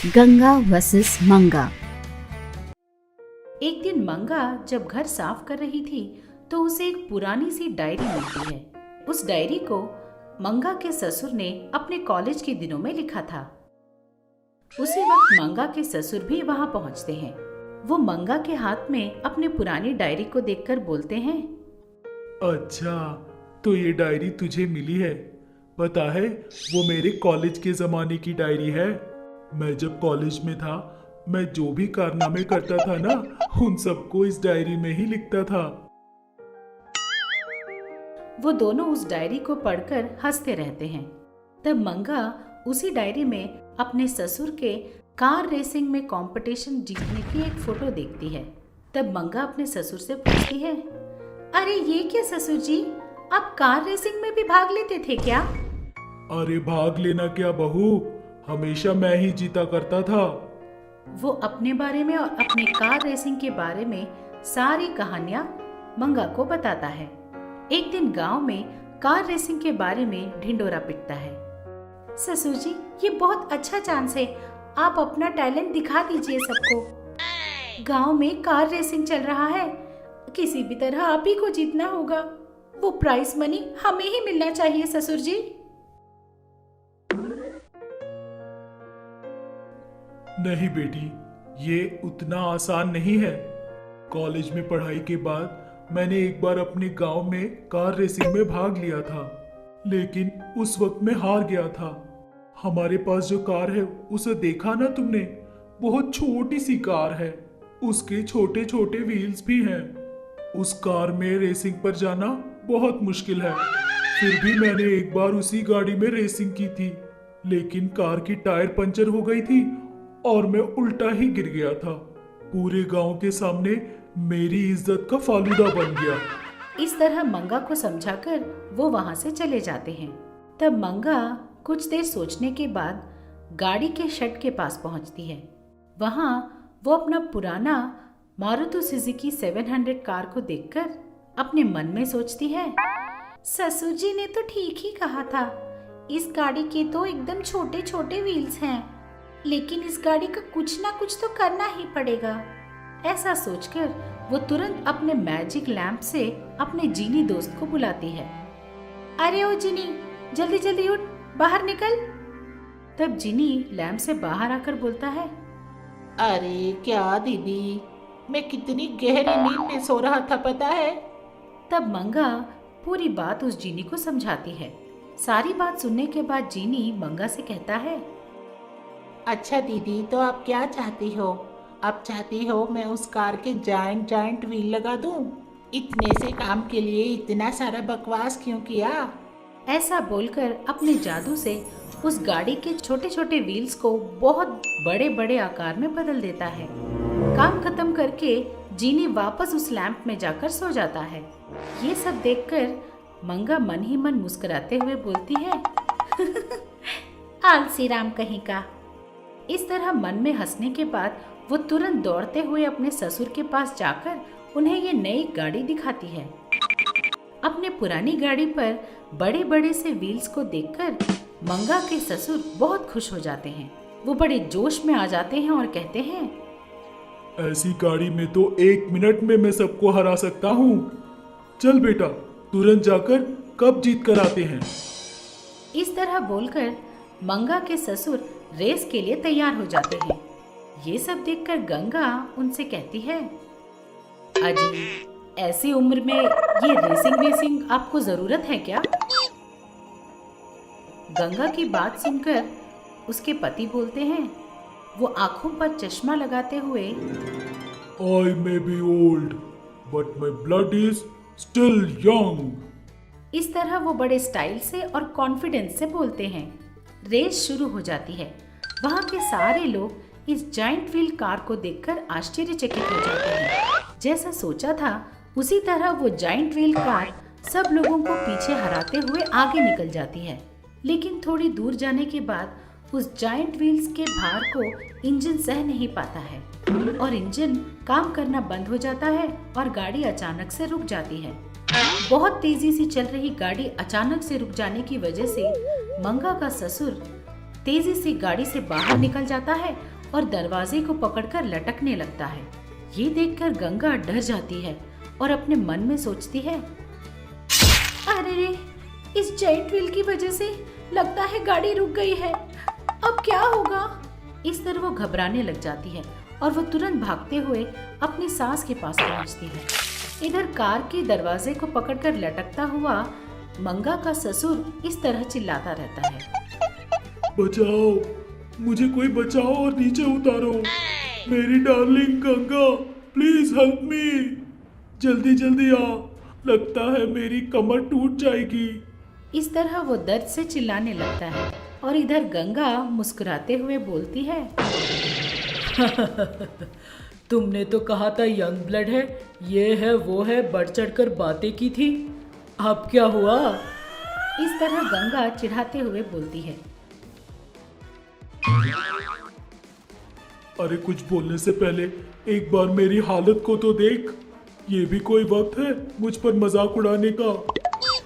Ganga versus मंगा। एक दिन मंगा जब घर साफ कर रही थी तो उसे एक पुरानी सी डायरी मिलती है। उस डायरी को मंगा के ससुर ने अपने कॉलेज के दिनों में लिखा था। उसी वक्त मंगा के ससुर भी वहां पहुंचते हैं। वो मंगा के हाथ में अपनी पुरानी डायरी को देखकर बोलते हैं, अच्छा, तो ये डायरी तुझे मिली है। पता है, वो मेरे कॉलेज के ज़माने की डायरी है। मैं जब कॉलेज में था, मैं जो भी कारनामे करता था ना, उन सबको इस डायरी में ही लिखता था। वो दोनों उस डायरी को पढ़कर हंसते रहते हैं। तब मंगा उसी डायरी में अपने ससुर के कार रेसिंग में कंपटीशन जीतने की एक फोटो देखती है। तब मंगा अपने ससुर से पूछती है, अरे ये क्या ससुर जी, आप कार रेसिंग में भी भाग लेते थे क्या? अरे भाग लेना क्या बहू, हमेशा मैं ही जीता करता था। वो अपने बारे में और अपने कार रेसिंग के बारे में सारी कहानियां मंगा को बताता है। एक दिन गांव में कार रेसिंग के बारे में ढिंडोरा पिटता है। ससुर जी, ये बहुत अच्छा चांस है, आप अपना टैलेंट दिखा दीजिए सबको। गांव में कार रेसिंग चल रहा है, किसी भी तरह आप ही को जीतना होगा। वो प्राइज मनी हमें ही मिलना चाहिए ससुर जी। नहीं बेटी, ये उतना आसान नहीं है। कॉलेज में पढ़ाई के बाद मैंने एक बार अपने गांव में कार रेसिंग में भाग लिया था, लेकिन उस वक्त मैं हार गया था। हमारे पास जो कार है उसे देखा ना तुमने, बहुत छोटी सी कार है, उसके छोटे छोटे व्हील्स भी हैं। उस कार में रेसिंग पर जाना बहुत मुश्किल है। फिर भी मैंने एक बार उसी गाड़ी में रेसिंग की थी, लेकिन कार की टायर पंचर हो गई थी और मैं उल्टा ही गिर गया था। पूरे गांव के सामने मेरी इज्जत का फालूदा बन गया। इस तरह मंगा को समझाकर वो वहां से चले जाते हैं। तब मंगा कुछ देर सोचने के बाद गाड़ी के शेड के पास पहुंचती है। वहां वो अपना पुराना मारुति सुजुकी 700 कार को देखकर अपने मन में सोचती है, ससुर जी ने तो ठीक ही कहा था, इस गाड़ी के तो एकदम छोटे छोटे व्हील्स हैं, लेकिन इस गाड़ी का कुछ ना कुछ तो करना ही पड़ेगा। ऐसा सोचकर वो तुरंत अपने मैजिक लैंप से अपने जीनी दोस्त को बुलाती है। अरे ओ जीनी, जल्दी जल्दी उठ, बाहर निकल। तब जीनी लैंप से बाहर आकर बोलता है, अरे क्या दीदी, मैं कितनी गहरी नींद में सो रहा था पता है। तब मंगा पूरी बात उस जीनी को समझाती है। सारी बात सुनने के बाद जीनी मंगा से कहता है, अच्छा दीदी, तो आप क्या चाहती हो? आप चाहती हो मैं उस कार के जाइंट व्हील लगा दूं? इतने से काम के लिए इतना सारा बकवास क्यों किया? ऐसा बोलकर अपने जादू से उस गाड़ी के छोटे छोटे व्हील्स को बहुत बड़े बड़े आकार में बदल देता है। काम खत्म करके जीनी वापस उस लैंप में जाकर सो जाता है। ये सब देखकर मंगा मन ही मन मुस्कुराते हुए बोलती है, आलसी राम कहीं का। इस तरह मन में हंसने के बाद वो तुरंत दौड़ते हुए अपने ससुर के पास जाकर उन्हें ये नई गाड़ी दिखाती है। अपने पुरानी गाड़ी पर बड़े बड़े से व्हील्स को देखकर मंगा के ससुर बहुत खुश हो जाते हैं। वो बड़े जोश में आ जाते हैं और कहते हैं, ऐसी गाड़ी में तो 1 मिनट में मैं सबको हरा सकता हूँ। चल बेटा, तुरंत जाकर कब जीत कर आते हैं। इस तरह बोलकर मंगा के ससुर रेस के लिए तैयार हो जाते हैं। ये सब देखकर गंगा उनसे कहती है, अजी, ऐसी उम्र में ये रेसिंग आपको जरूरत है क्या? गंगा की बात सुनकर उसके पति बोलते हैं, वो आंखों पर चश्मा लगाते हुए, I may be old, but my blood is still young. इस तरह वो बड़े स्टाइल से और कॉन्फिडेंस से बोलते हैं। रेस शुरू हो जाती है। वहाँ के सारे लोग इस जाइंट व्हील कार को देखकर आश्चर्यचकित हो जाते हैं। जैसा सोचा था उसी तरह वो जाइंट व्हील कार सब लोगों को पीछे हराते हुए आगे निकल जाती है। लेकिन थोड़ी दूर जाने के बाद उस जाइंट व्हील्स के भार को इंजन सह नहीं पाता है और इंजन काम करना बंद हो जाता है और गाड़ी अचानक से रुक जाती है। बहुत तेजी से चल रही गाड़ी अचानक से रुक जाने की वजह से मंगा का ससुर तेजी से गाड़ी से बाहर निकल जाता है और दरवाजे को पकड़कर लटकने लगता है। ये देखकर गंगा डर जाती है और अपने मन में सोचती है, अरे रे, इस जायंट व्हील की वजह से लगता है गाड़ी रुक गई है, अब क्या होगा। इस तरह वो घबराने लग जाती है और वो तुरंत भागते हुए अपनी सास के पास पहुंचती है। इधर कार के दरवाजे को पकड़कर लटकता हुआ मंगा का ससुर इस तरह चिल्लाता रहता है, बचाओ, मुझे कोई बचाओ और नीचे उतारो। मेरी darling Ganga, please help me. जल्दी जल्दी आ, लगता है मेरी कमर टूट जाएगी। इस तरह वो दर्द से चिल्लाने लगता है और इधर गंगा मुस्कुराते हुए बोलती है, तुमने तो कहा था यंग ब्लड है, ये है वो है, बढ़ चढ़कर बातें की थी, अब क्या हुआ। इस तरह गंगा चिढ़ाते हुए बोलती है, अरे कुछ बोलने से पहले एक बार मेरी हालत को तो देख। ये भी कोई वक्त है मुझ पर मजाक उड़ाने का।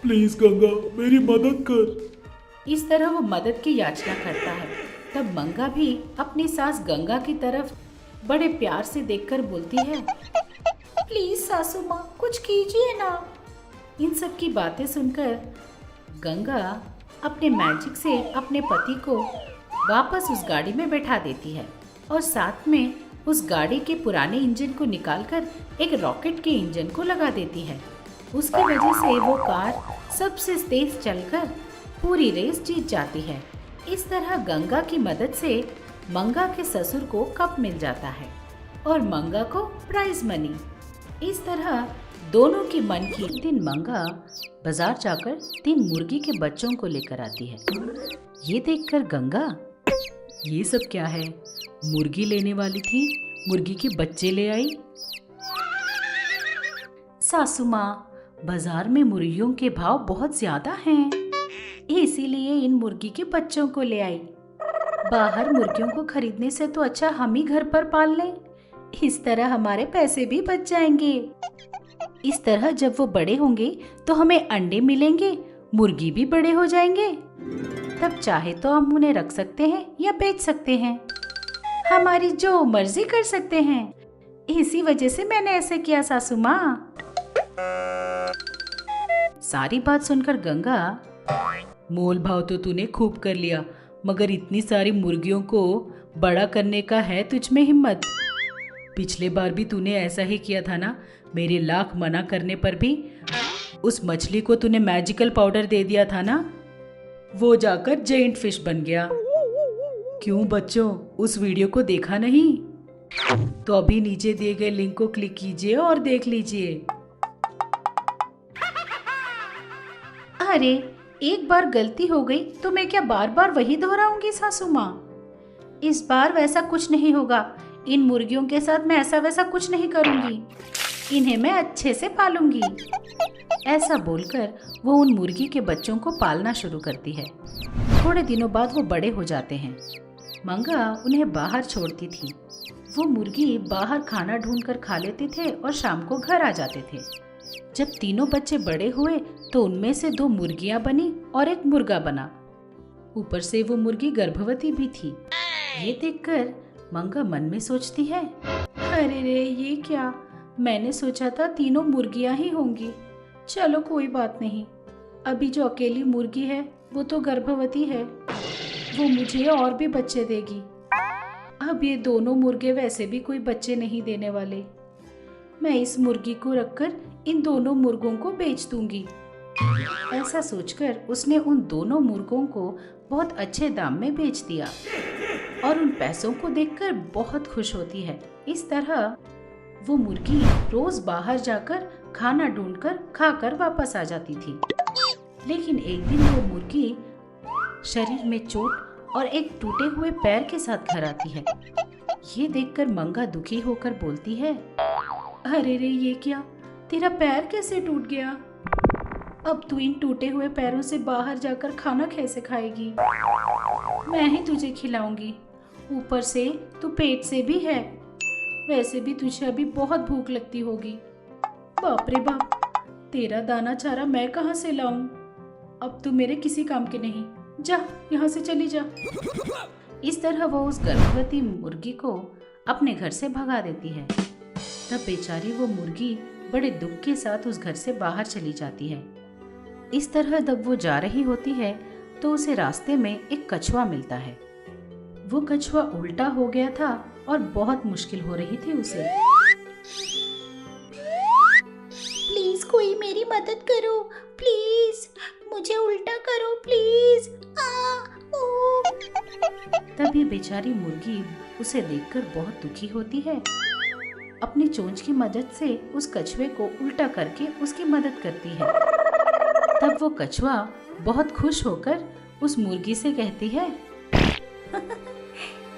प्लीज गंगा, मेरी मदद कर। इस तरह वो मदद की याचना करता है। तब मंगा भी अपनी सास गंगा की तरफ बड़े प्यार से देखकर बोलती है, प्लीज सासू माँ, कुछ कीजिए ना। इन सब की बातें सुनकर गंगा अपने मैजिक से अपने पति को वापस उस गाड़ी में बैठा देती है और साथ में उस गाड़ी के पुराने इंजन को निकालकर एक रॉकेट के इंजन को लगा देती है। उसकी वजह से वो कार सबसे तेज चलकर पूरी रेस जीत जाती है। इस तरह गंगा की मदद से मंगा के ससुर को कप मिल जाता है और मंगा को प्राइज मनी। इस तरह दोनों की मन की। एक दिन मंगा बाजार जाकर 3 मुर्गी के बच्चों को लेकर आती है। ये देखकर गंगा, ये सब क्या है, मुर्गी लेने वाली थी, मुर्गी के बच्चे ले आई। सासू माँ, बाजार में मुर्गियों के भाव बहुत ज्यादा हैं, इसीलिए इन मुर्गी के बच्चों को ले आई। बाहर मुर्गियों को खरीदने से तो अच्छा हम ही घर पर पाल लें, इस तरह हमारे पैसे भी बच जाएंगे। इस तरह जब वो बड़े होंगे तो हमें अंडे मिलेंगे, मुर्गी भी बड़े हो जाएंगे, तब चाहे तो हम उन्हें रख सकते हैं या बेच सकते हैं, हमारी जो मर्जी कर सकते हैं। इसी वजह से मैंने ऐसे किया सासू माँ। सारी बात सुनकर गंगा, मोल भाव तो तूने खूब कर लिया, मगर इतनी सारी मुर्गियों को बड़ा करने का है तुझ में हिम्मत। पिछले बार भी तूने ऐसा ही किया था ना, मेरे लाख मना करने पर भी उस मछली को तूने मैजिकल पाउडर दे दिया था ना, वो जाकर जायंट फिश बन गया। क्यों बच्चों, उस वीडियो को देखा नहीं? तो अभी नीचे दिए गए लिंक को क्लिक कीजिए और देख लीजिए। अरे, एक बार गलती हो गई तो मैं क्या बार बार वही दोहराऊंगी सासू माँ? इस बार वैसा कुछ नहीं होगा। इन मुर्गियों के साथ मैं ऐसा वैसा कुछ नहीं करूंगी, इन्हें मैं अच्छे से पालूंगी। ऐसा बोलकर वो उन मुर्गी के बच्चों को पालना शुरू करती है। थोड़े दिनों बाद वो बड़े हो जाते हैं। मंगा उन्हें बाहर छोड़ती थी। वो मुर्गी बाहर खाना ढूंढकर खा लेते थे और शाम को घर आ जाते थे। जब तीनों बच्चे बड़े हुए तो उनमें से 2 मुर्गियां बनी और एक मुर्गा बना। ऊपर से वो मुर्गी गर्भवती भी थी। ये देखकर मंगा मन में सोचती है, अरे रे, ये क्या, मैंने सोचा था तीनों मुर्गियां ही होंगी। चलो कोई बात नहीं, अभी जो अकेली मुर्गी है वो तो गर्भवती है, वो मुझे और भी बच्चे देगी। अब ये दोनों मुर्गे वैसे भी कोई बच्चे नहीं देने वाले, मैं इस मुर्गी को रखकर इन दोनों मुर्गों को बेच दूंगी। ऐसा सोचकर उसने उन दोनों मुर्गों को बहुत अच्छे दाम में बेच दिया और उन पैसों को देखकर बहुत खुश होती है। इस तरह वो मुर्गी रोज बाहर जाकर खाना ढूंढकर खाकर वापस आ जाती थी। लेकिन एक दिन वो मुर्गी शरीर में चोट और एक टूटे हुए पैर के साथ घर आती है। ये देखकर मंगा दुखी होकर बोलती है, अरे रे, ये क्या, तेरा पैर कैसे टूट गया? अब तू इन टूटे हुए पैरों से बाहर जाकर खाना कैसे खाएगी? मैं ही तुझे खिलाऊंगी, ऊपर से तू पेट से भी है, वैसे भी तुझे अभी बहुत भूख लगती होगी। बाप रे बाप, तेरा दाना चारा मैं कहाँ से लाऊं? अब तू मेरे किसी काम के नहीं, जा, यहाँ से चली जा। इस तरह वो उस गर्भवती मुर्गी को अपने घर से भगा देती है। तब बेचारी वो मुर्गी बड़े दुख के साथ उस घर से बाहर चली जाती है। इस तरह जब वो जा रही होती है तो उसे रास्ते में एक कछुआ मिलता है। वो कछुआ उल्टा हो गया था और बहुत मुश्किल हो रही थी उसे। प्लीज कोई मेरी मदद करो, प्लीज मुझे उल्टा करो, प्लीज। तभी बेचारी मुर्गी उसे देखकर बहुत दुखी होती है। अपनी चोंच की मदद से उस कछुए को उल्टा करके उसकी मदद करती है। तब वो कछुआ बहुत खुश होकर उस मुर्गी से कहती है,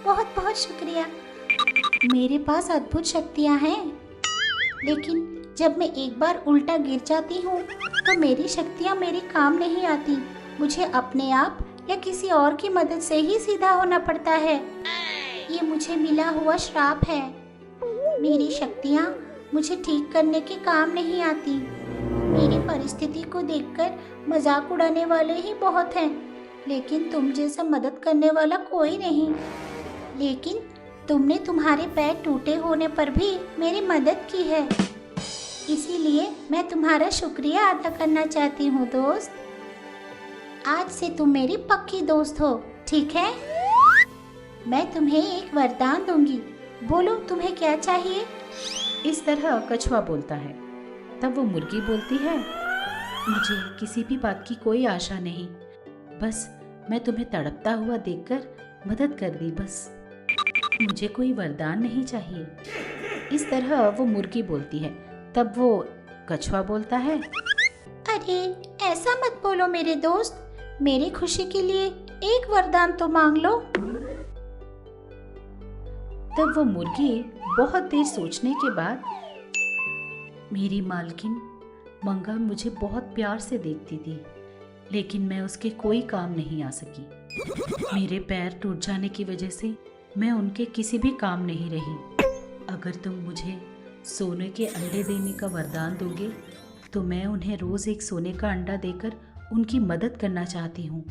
बहुत बहुत शुक्रिया, मेरे पास अद्भुत शक्तियाँ हैं, लेकिन जब मैं एक बार उल्टा गिर जाती हूँ तो मेरी शक्तियाँ मेरे काम नहीं आती। मुझे अपने आप या किसी और की मदद से ही सीधा होना पड़ता है। ये मुझे मिला हुआ श्राप है। मेरी शक्तियाँ मुझे ठीक करने के काम नहीं आती। मेरी परिस्थिति को देखकर मजाक उड़ाने वाले ही बहुत हैं, लेकिन तुम जैसा मदद करने वाला कोई नहीं। लेकिन तुमने तुम्हारे पैर टूटे होने पर भी मेरी मदद की है, इसीलिए मैं तुम्हारा शुक्रिया अदा करना चाहती हूँ दोस्त। आज से तुम मेरी पक्की दोस्त हो, ठीक है? मैं तुम्हें एक वरदान दूंगी, बोलो तुम्हें क्या चाहिए? इस तरह कछुआ बोलता है। तब वो मुर्गी बोलती है, मुझे किसी भी बात की कोई आशा नहीं, बस मैं तुम्हें तड़पता हुआ देखकर मदद कर दी, बस मुझे कोई वरदान नहीं चाहिए। इस तरह वो मुर्गी बोलती है। तब वो कछुआ बोलता है, अरे ऐसा मत बोलो मेरे दोस्त, मेरी खुशी के लिए एक वरदान तो मांग लो। तब वो मुर्गी बहुत देर सोचने के बाद, मेरी मालकिन मंगा मुझे बहुत प्यार से देखती थी, लेकिन मैं उसके कोई काम नहीं आ सकी। मेरे पैर टूट जाने की वजह से मैं उनके किसी भी काम नहीं रही। अगर तुम मुझे सोने के अंडे देने का वरदान दोगे तो मैं उन्हें रोज एक सोने का अंडा देकर उनकी मदद करना चाहती हूँ।